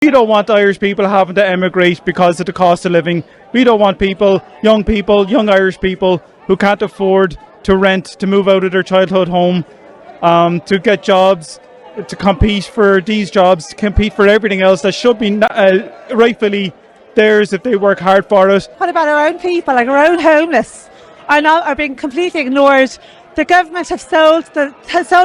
We don't want Irish people having to emigrate because of the cost of living. We don't want young Irish people who can't afford to rent, to move out of their childhood home, to get jobs, to compete for these jobs, to compete for everything else that should be rightfully theirs if they work hard for it. What about our own people, like our own homeless, are being completely ignored? The government have sold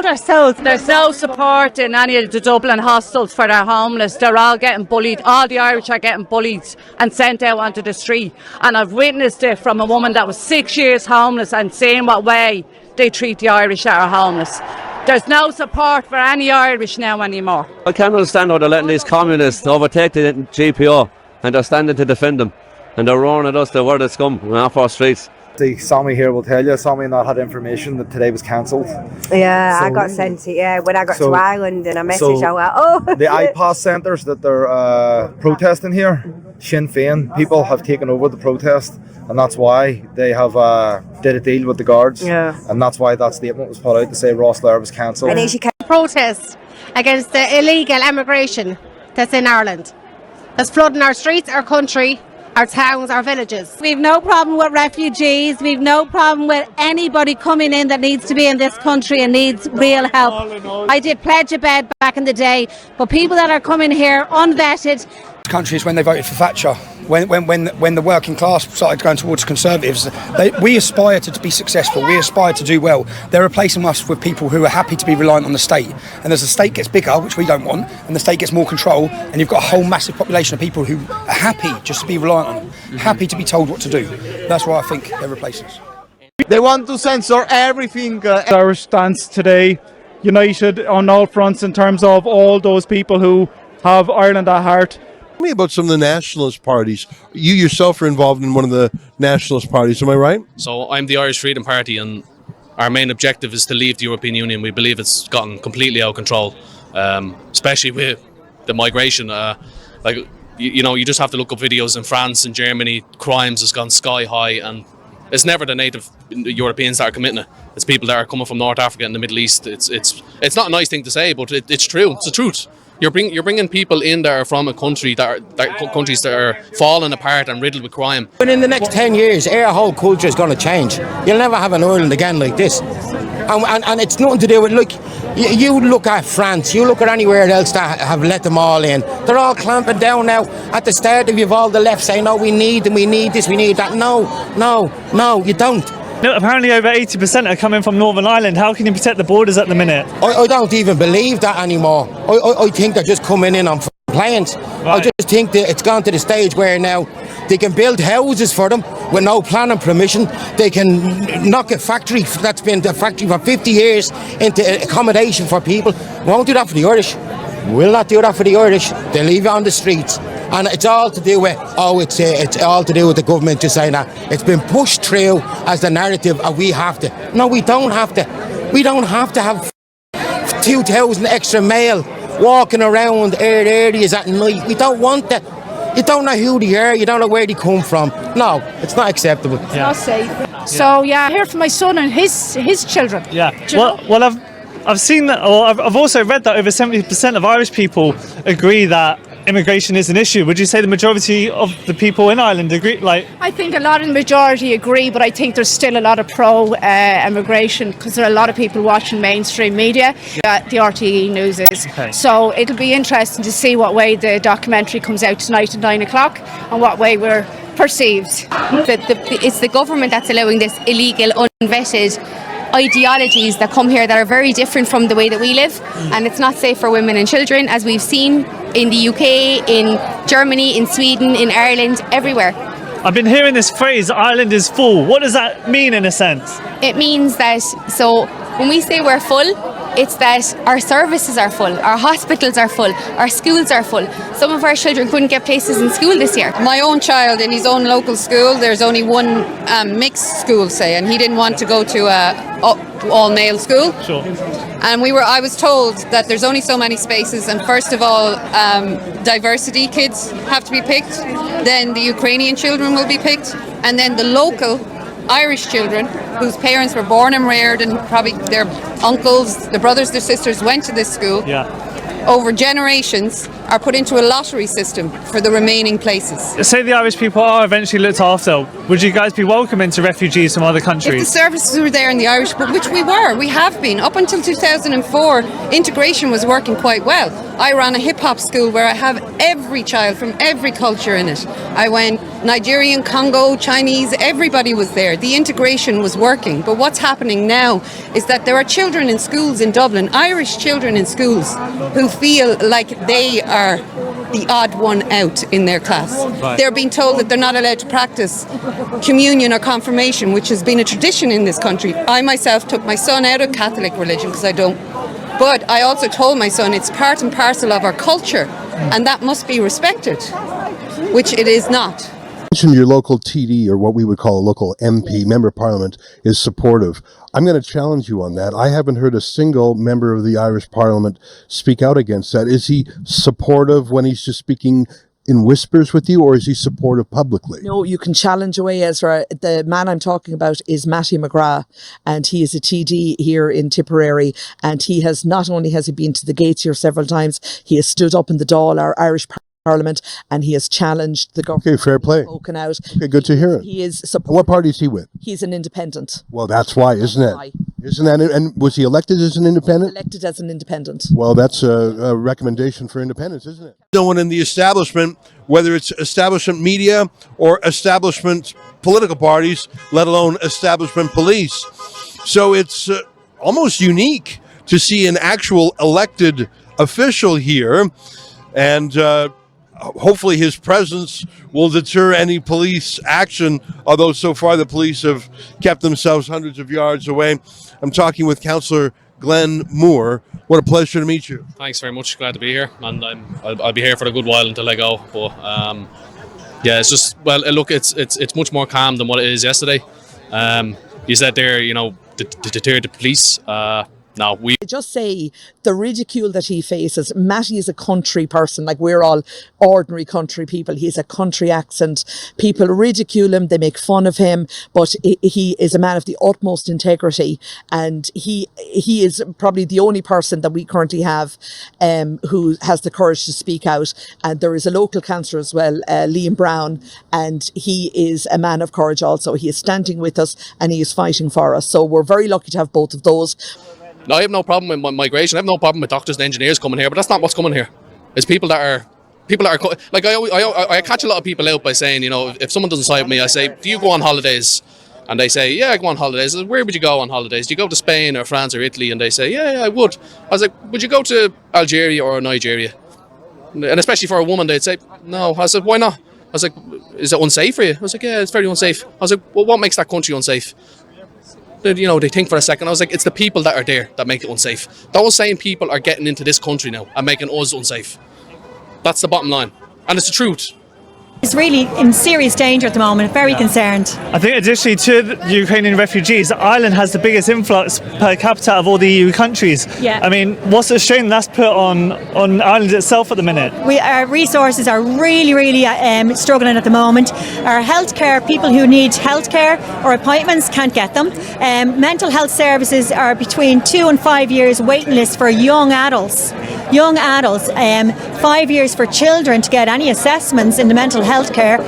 our souls. There's no support in any of the Dublin hostels for their homeless. They're all getting bullied. All the Irish are getting bullied and sent out onto the street. And I've witnessed it from a woman that was 6 years homeless and seeing what way they treat the Irish that are homeless. There's no support for any Irish now anymore. I can't understand how they're letting these communists overtake the GPO and they're standing to defend them. And they're roaring at us, the word of scum off our streets. The Sammy here will tell you, Sammy not had information that today was cancelled. Yeah, so I got sent it, when I got to Ireland and I messaged the iPass centres that they're protesting here, Sinn Féin people have taken over the protest, and that's why they have did a deal with the guards, and that's why that statement was put out to say Ross Lair was cancelled. Protest against the illegal immigration that's in Ireland, that's flooding our streets, our country, our towns, our villages. We've no problem with refugees. We've no problem with anybody coming in that needs to be in this country and needs real help. I did pledge a bed back in the day, but people that are coming here unvetted. Countries when they voted for Thatcher, when the working class started going towards Conservatives, we aspire to be successful, we aspire to do well. They're replacing us with people who are happy to be reliant on the state, and as the state gets bigger, which we don't want, and the state gets more control, and you've got a whole massive population of people who are happy just to be reliant on them, happy to be told what to do. That's why I think they're replacing us. They want to censor everything. Our stance today, united on all fronts in terms of all those people who have Ireland at heart. Tell me about some of the nationalist parties. You yourself are involved in one of the nationalist parties, am I right? So I'm the Irish Freedom Party, and our main objective is to leave the European Union. We believe it's gotten completely out of control, especially with the migration. You just have to look up videos in France and Germany. Crimes has gone sky high, and it's never the native Europeans that are committing it. It's people that are coming from North Africa and the Middle East. It's not a nice thing to say, but it's true. It's the truth. You're bringing people in that are from a country countries that are falling apart and riddled with crime. But in the next 10 years, our whole culture is going to change. You'll never have an Ireland again like this. And it's nothing to do with, you look at France, you look at anywhere else that have let them all in. They're all clamping down now. At the start of you've all the left saying, no, we need them, we need this, we need that. No, you don't. No, apparently over 80% are coming from Northern Ireland. How can you protect the borders at the minute? I don't even believe that anymore. I think they're just coming in on planes. Right. I just think that it's gone to the stage where now they can build houses for them with no planning permission. They can knock a factory that's been a factory for 50 years into accommodation for people. Won't do that for the Irish. Will not do that for the Irish. They leave it on the streets. And it's all to do with, it's all to do with the government just saying that it's been pushed through as the narrative and we have to. No, we don't have to. We don't have to have 2,000 extra male walking around areas at night. We don't want that. You don't know who they are, you don't know where they come from. No, it's not acceptable. It's not safe. So I hear from my son and his children. Yeah. Well, I've seen that, or I've also read that over 70% of Irish people agree that immigration is an issue. Would you say the majority of the people in Ireland agree? I think a lot of the majority agree, but I think there's still a lot of pro-immigration because there are a lot of people watching mainstream media. The RTE News is. Okay. So it'll be interesting to see what way the documentary comes out tonight at 9 o'clock and what way we're perceived. It's the government that's allowing this illegal, unvetted ideologies that come here that are very different from the way that we live, and it's not safe for women and children, as we've seen in the UK, in Germany, in Sweden, in Ireland, everywhere. I've been hearing this phrase, Ireland is full. What does that mean in a sense? It means that, so when we say we're full, it's that our services are full, our hospitals are full, our schools are full. Some of our children couldn't get places in school this year. My own child in his own local school, there's only one mixed school, say, and he didn't want to go to all-male school. Sure. And I was told that there's only so many spaces, and first of all, diversity kids have to be picked, then the Ukrainian children will be picked, and then the local Irish children whose parents were born and reared, and probably their uncles, their brothers, their sisters went to this school over generations. are put into a lottery system for the remaining places. Say the Irish people are eventually looked after, would you guys be welcoming to refugees from other If countries? the services were there in the Irish, which we have been, up until 2004, integration was working quite well. I ran a hip-hop school where I have every child from every culture in it. I went Nigerian, Congo, Chinese, everybody was there. The integration was working. But what's happening now is that there are children in schools in Dublin, Irish children in schools, who feel like they are the odd one out in their class. Right. They're being told that they're not allowed to practice communion or confirmation, which has been a tradition in this country. I myself took my son out of Catholic religion because I don't. But I also told my son it's part and parcel of our culture and that must be respected, which it is not. Your local TD, or what we would call a local MP, Member of Parliament, is supportive. I'm going to challenge you on that. I haven't heard a single member of the Irish Parliament speak out against that. Is he supportive when he's just speaking in whispers with you, or is he supportive publicly? No, you can challenge away, Ezra. The man I'm talking about is Matty McGrath, and he is a TD here in Tipperary, and he has not only has he been to the gates here several times, he has stood up in the Dáil, our Irish Parliament, and he has challenged the government. Okay, fair play. Spoken out. Okay, good to hear it. He is What party is he with? He's an independent. Well, that's why, isn't it? Isn't that? And was he elected as an independent? Elected as an independent. Well, that's a recommendation for independence, isn't it? No one in the establishment, whether it's establishment media or establishment political parties, let alone establishment police. So it's almost unique to see an actual elected official here, and hopefully his presence will deter any police action, although so far the police have kept themselves hundreds of yards away. I'm talking with Councillor Glenn Moore. What a pleasure to meet you. Thanks very much. Glad to be here, and I'll be here for a good while until I go. But yeah, it's just look, it's much more calm than what it is yesterday. You said there, to deter the police. No, we just say the ridicule that he faces. Matty is a country person, like we're all ordinary country people. He's a country accent. People ridicule him, they make fun of him, but he is a man of the utmost integrity, and he is probably the only person that we currently have who has the courage to speak out. And there is a local councillor as well, Liam Brown, and he is a man of courage also. He is standing with us and he is fighting for us. So we're very lucky to have both of those. No, I have no problem with migration. I have no problem with doctors and engineers coming here, but that's not what's coming here. It's people that are like I catch a lot of people out by saying, if someone doesn't sign with me, I say, do you go on holidays? And they say, yeah, I go on holidays. I say, where would you go on holidays? Do you go to Spain or France or Italy? And they say, yeah, I would. I was like, would you go to Algeria or Nigeria? And especially for a woman, they'd say, no. I said, why not? I was like, is it unsafe for you? I was like, yeah, it's very unsafe. I was like, well, what makes that country unsafe? They think for a second. I was like, it's the people that are there that make it unsafe. Those same people are getting into this country now and making us unsafe. That's the bottom line. And it's the truth. It's really in serious danger at the moment, very concerned. I think additionally to the Ukrainian refugees, Ireland has the biggest influx per capita of all the EU countries. Yeah. I mean, what's the strain that's put on Ireland itself at the minute? Our resources are really struggling at the moment. Our healthcare, people who need healthcare or appointments can't get them. Mental health services are between 2 and 5 years waiting list for young adults. 5 years for children to get any assessments in the mental health care,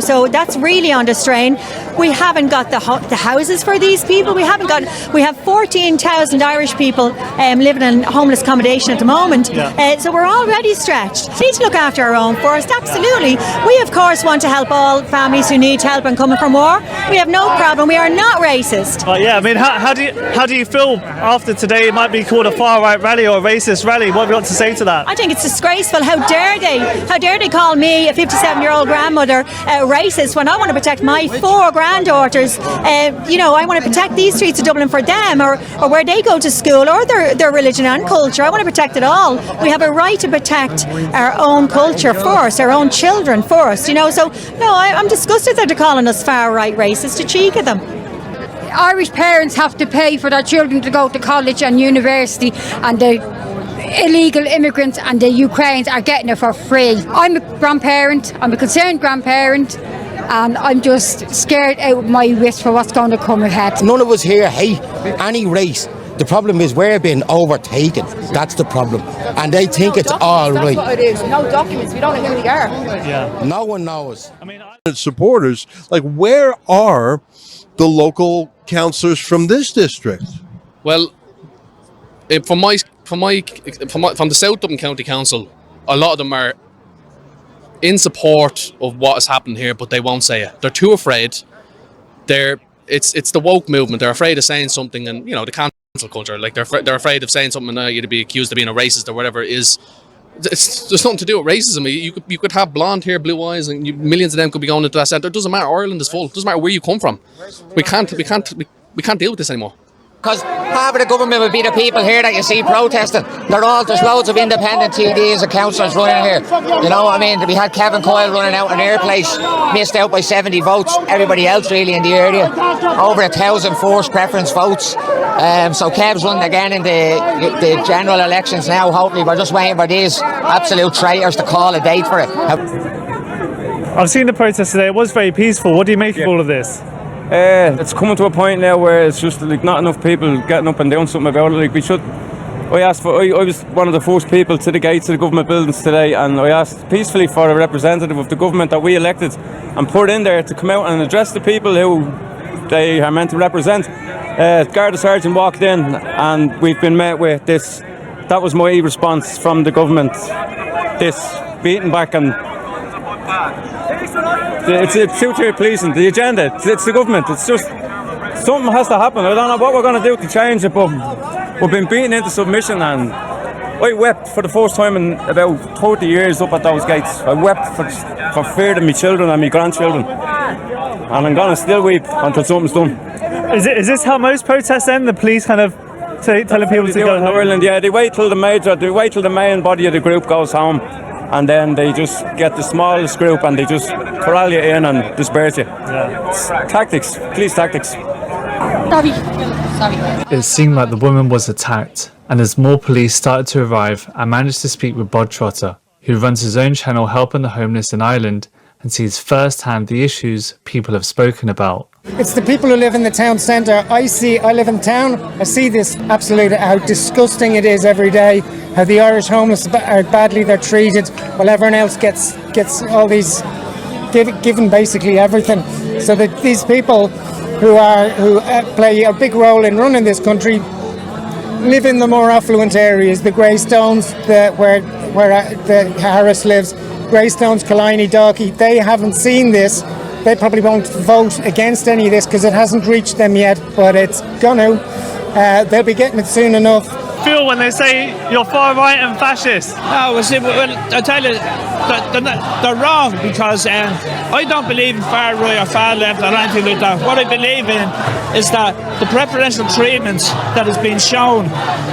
so that's really under strain. We haven't got the houses for these people. We have 14,000 Irish people living in homeless accommodation at the moment. So we're already stretched. We need to look after our own first, absolutely. We of course want to help all families who need help and coming from war. We have no problem. We are not racist. Yeah, I mean, how do you feel after today? It might be called a far right rally or a racist rally. What have you got to say to that? I think it's disgraceful. How dare they call me, a 57-year-old grandmother, racist when I want to protect my 4 granddaughters. I want to protect these streets of Dublin for them, or where they go to school, or their religion and culture. I want to protect it all. We have a right to protect our own culture first, our own children first. So no, I'm disgusted that they're calling us far right racist. To cheek at them. Irish parents have to pay for their children to go to college and university, and the illegal immigrants and the Ukrainians are getting it for free. I'm a grandparent, I'm a concerned grandparent, and I'm just scared out of my wits for what's going to come ahead. None of us here hate any race. The problem is we're being overtaken. That's the problem. And they think it's all right. That's what it is. No documents. We don't know who they are. Yeah. No one knows. Supporters, like, where are the local councillors from this district? Well, from the South Dublin County Council, a lot of them are in support of what has happened here, but they won't say it. They're too afraid. It's the woke movement. They're afraid of saying something, and the cancel culture. Like they're afraid of saying something, and you'd be accused of being a racist or whatever it is. There's nothing to do with racism. You could have blonde hair, blue eyes, and millions of them could be going into that centre. It doesn't matter. Ireland is full. It doesn't matter where you come from. We can't deal with this anymore. Because half of the government would be the people here that you see protesting. There's loads of independent TDs and councillors running here. You know what I mean? We had Kevin Coyle running out in their place, missed out by 70 votes. Everybody else really in the area, over 1,000 forced preference votes. So Kev's running again in the general elections now. Hopefully, we're just waiting for these absolute traitors to call a date for it. I've seen the protest today. It was very peaceful. What do you make of all of this? It's coming to a point now where it's just like not enough people getting up and doing something about it. Like I was one of the first people to the gates of the government buildings today, and I asked peacefully for a representative of the government that we elected and put in there to come out and address the people who they are meant to represent. Garda Sergeant walked in, and we've been met with this. That was my response from the government. This beating back, and it's too pleasing. The agenda, it's the government. It's just something has to happen. I don't know what we're going to do to change it, but we've been beaten into submission, and I wept for the first time in about 30 years up at those gates. I wept for fear of my children and my grandchildren, and I'm going to still weep until something's done. Is this how most protests end? The police kind of telling people to go in Ireland? Yeah, they wait till the main body of the group goes home, and then they just get the smallest group and they just corral you in and disperse you. Yeah. Tactics, police tactics. Sorry. It seemed like the woman was attacked, and as more police started to arrive, I managed to speak with Bod Trotter, who runs his own channel Helping the Homeless in Ireland and sees firsthand the issues people have spoken about. It's the people who live in the town centre. I live in town. I see this absolutely, how disgusting it is every day. How the Irish homeless are badly they're treated, while everyone else gets all these given basically everything. So that these people who play a big role in running this country live in the more affluent areas, the Greystones, where the Harris lives, Greystones, Killiney, Dalkey. They haven't seen this. They probably won't vote against any of this because it hasn't reached them yet, but it's gonna. They'll be getting it soon enough. Feel when they say you're far right and fascist? No, well, I tell you, they're wrong, because I don't believe in far right or far left or anything like that. What I believe in is that the preferential treatment that has been shown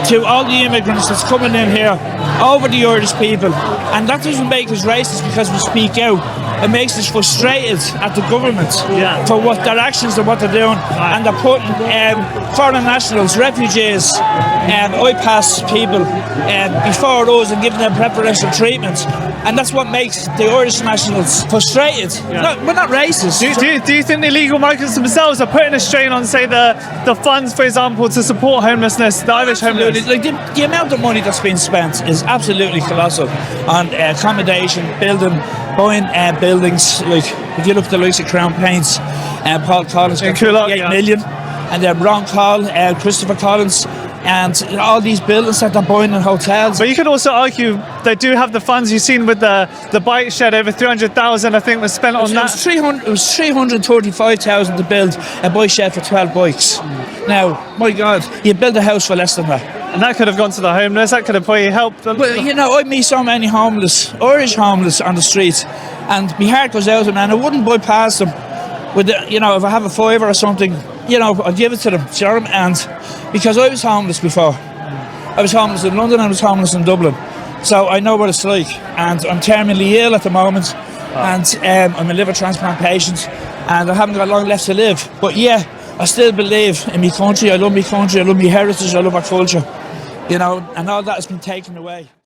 to all the immigrants that's coming in here over the Irish people, and that doesn't make us racist because we speak out. It makes us frustrated at the government for what their actions and what they're doing, and they're putting foreign nationals, refugees, IPAS people before us and giving them preferential treatment, and that's what makes the Irish nationals frustrated. We're not racist. Do you think the illegal migrants themselves are putting a strain on, say, the funds, for example, to support homelessness, the Irish homeless? Like the amount of money that's been spent is absolutely colossal on accommodation, buying buildings. Like if you look at the likes of Crown Paints, Paul Collins got 8 million, and then Ron Call, Christopher Collins, and all these buildings that they're buying in hotels. But you could also argue they do have the funds. You've seen with the bike shed, over 300,000 I think was spent on that. It was 335,000 to build a bike shed for 12 bikes. Now, my God, you build a house for less than that. And that could have gone to the homeless. That could have probably helped them. Well, I meet so many homeless, Irish homeless on the streets, and my heart goes out to them, and I wouldn't bypass them with if I have a fiver or something, I'll give it to them. And because I was homeless before. I was homeless in London, I was homeless in Dublin. So I know what it's like, and I'm terminally ill at the moment, and I'm a liver transplant patient, and I haven't got long left to live. But yeah, I still believe in my country. I love my country, I love my heritage, I love our culture, and all that has been taken away.